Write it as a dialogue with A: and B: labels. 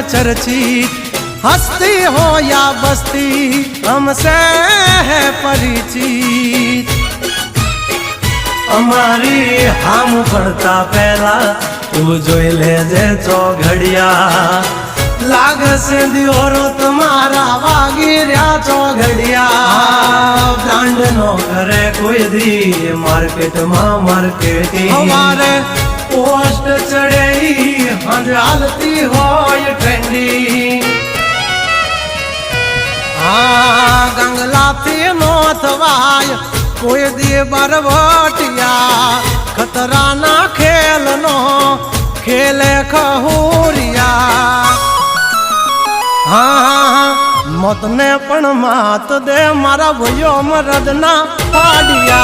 A: चर्चित हस्ती हो या बस्ती हमसे है परिचित। अमारी हम पड़ता पहला तू जोई लेजे चौघड़िया लाग से दियोरो तुम्हारा वागी रहा चौघड़िया। ब्रांड नो करे कोई दी मार्केट में मार्केटिंग हमारे पोस्ट चढ़े हजालती हो ये ट्रेंडिंग। गंगला थी नो थवाय कोई दी बरबटिया खतरा ना खेल नो खेले खहुरिया। मत ने पण मात दे मारा भयो मरद ना पाडिया।